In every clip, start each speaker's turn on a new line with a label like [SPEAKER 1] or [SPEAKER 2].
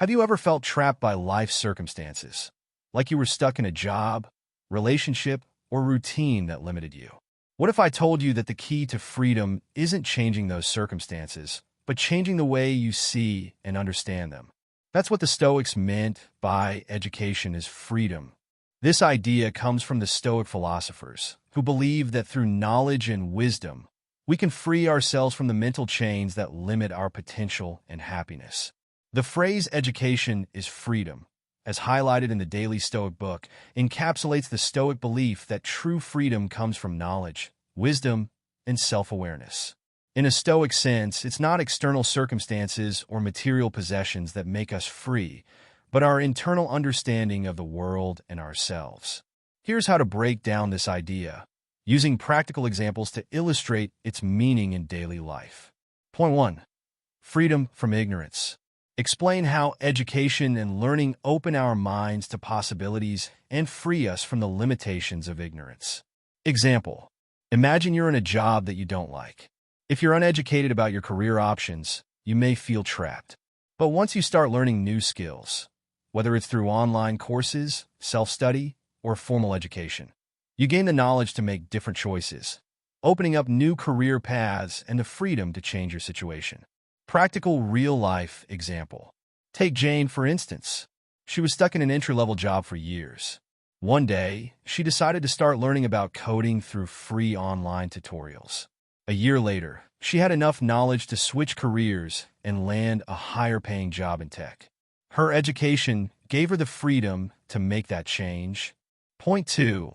[SPEAKER 1] Have you ever felt trapped by life circumstances? Like you were stuck in a job, relationship, or routine that limited you? What if I told you that the key to freedom isn't changing those circumstances, but changing the way you see and understand them? That's what the Stoics meant by education is freedom. This idea comes from the Stoic philosophers, who believe that through knowledge and wisdom, we can free ourselves from the mental chains that limit our potential and happiness. The phrase education is freedom, as highlighted in the Daily Stoic book, encapsulates the Stoic belief that true freedom comes from knowledge, wisdom, and self-awareness. In a Stoic sense, it's not external circumstances or material possessions that make us free, but our internal understanding of the world and ourselves. Here's how to break down this idea, using practical examples to illustrate its meaning in daily life. Point 1. Freedom from ignorance. Explain how education and learning open our minds to possibilities and free us from the limitations of ignorance. Example. Imagine you're in a job that you don't like. If you're uneducated about your career options, you may feel trapped. But once you start learning new skills, whether it's through online courses, self-study, or formal education, you gain the knowledge to make different choices, opening up new career paths and the freedom to change your situation. Practical real-life example. Take Jane, for instance. She was stuck in an entry-level job for years. One day, she decided to start learning about coding through free online tutorials. A year later, she had enough knowledge to switch careers and land a higher-paying job in tech. Her education gave her the freedom to make that change. Point 2.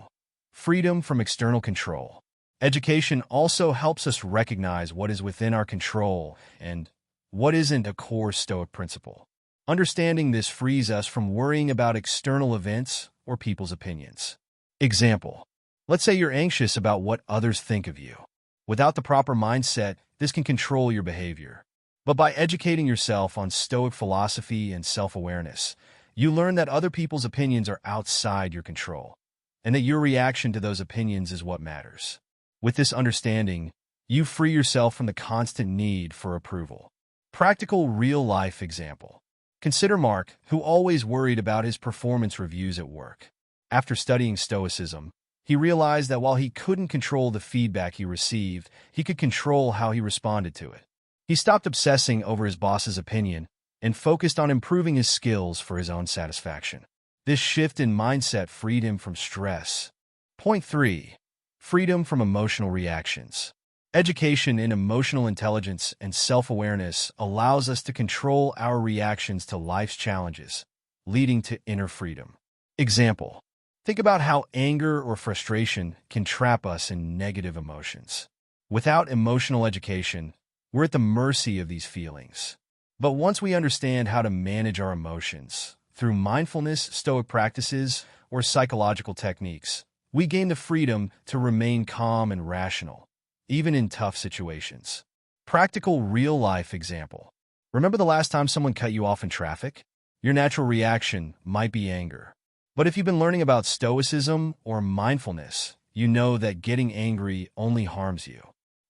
[SPEAKER 1] Freedom from external control. Education also helps us recognize what is within our control and what isn't a core Stoic principle. Understanding this frees us from worrying about external events or people's opinions. Example. Let's say you're anxious about what others think of you. Without the proper mindset, this can control your behavior. But by educating yourself on Stoic philosophy and self-awareness, you learn that other people's opinions are outside your control, and that your reaction to those opinions is what matters. With this understanding, you free yourself from the constant need for approval. Practical real-life example. Consider Mark, who always worried about his performance reviews at work. After studying Stoicism, he realized that while he couldn't control the feedback he received, he could control how he responded to it. He stopped obsessing over his boss's opinion and focused on improving his skills for his own satisfaction. This shift in mindset freed him from stress. Point 3. Freedom from emotional reactions. Education in emotional intelligence and self-awareness allows us to control our reactions to life's challenges, leading to inner freedom. Example. Think about how anger or frustration can trap us in negative emotions. Without emotional education, we're at the mercy of these feelings. But once we understand how to manage our emotions, through mindfulness, Stoic practices, or psychological techniques, we gain the freedom to remain calm and rational, even in tough situations. Practical real-life example. Remember the last time someone cut you off in traffic? Your natural reaction might be anger. But if you've been learning about Stoicism or mindfulness, you know that getting angry only harms you.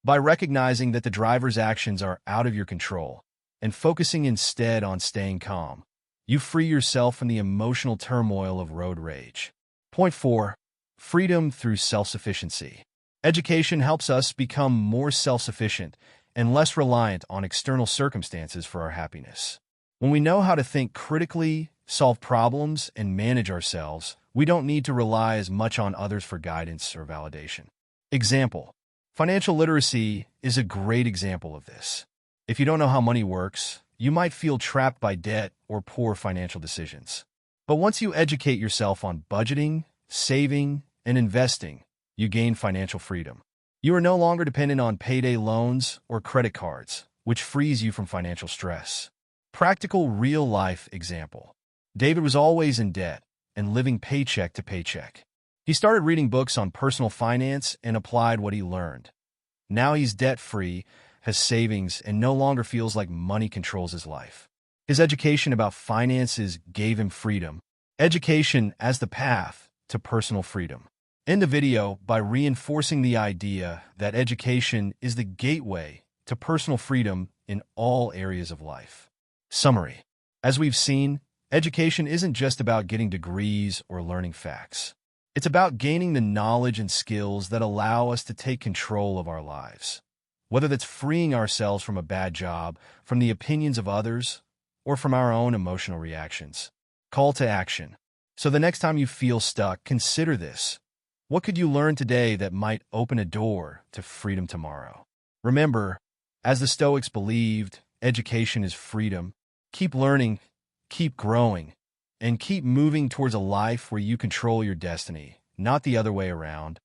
[SPEAKER 1] By recognizing that the driver's actions are out of your control and focusing instead on staying calm, you free yourself from the emotional turmoil of road rage. Point 4. Freedom through self-sufficiency. Education helps us become more self-sufficient and less reliant on external circumstances for our happiness. When we know how to think critically, solve problems, and manage ourselves, we don't need to rely as much on others for guidance or validation. Example. Financial literacy is a great example of this. If you don't know how money works, you might feel trapped by debt or poor financial decisions. But once you educate yourself on budgeting, saving, and investing, you gain financial freedom. You are no longer dependent on payday loans or credit cards, which frees you from financial stress. Practical real-life example. David was always in debt and living paycheck to paycheck. He started reading books on personal finance and applied what he learned. Now he's debt-free, has savings, and no longer feels like money controls his life. His education about finances gave him freedom. Education as the path to personal freedom. End the video by reinforcing the idea that education is the gateway to personal freedom in all areas of life. Summary. As we've seen, education isn't just about getting degrees or learning facts. It's about gaining the knowledge and skills that allow us to take control of our lives. Whether that's freeing ourselves from a bad job, from the opinions of others, or from our own emotional reactions. Call to action. So the next time you feel stuck, consider this. What could you learn today that might open a door to freedom tomorrow? Remember, as the Stoics believed, education is freedom. Keep learning, keep growing, and keep moving towards a life where you control your destiny, not the other way around.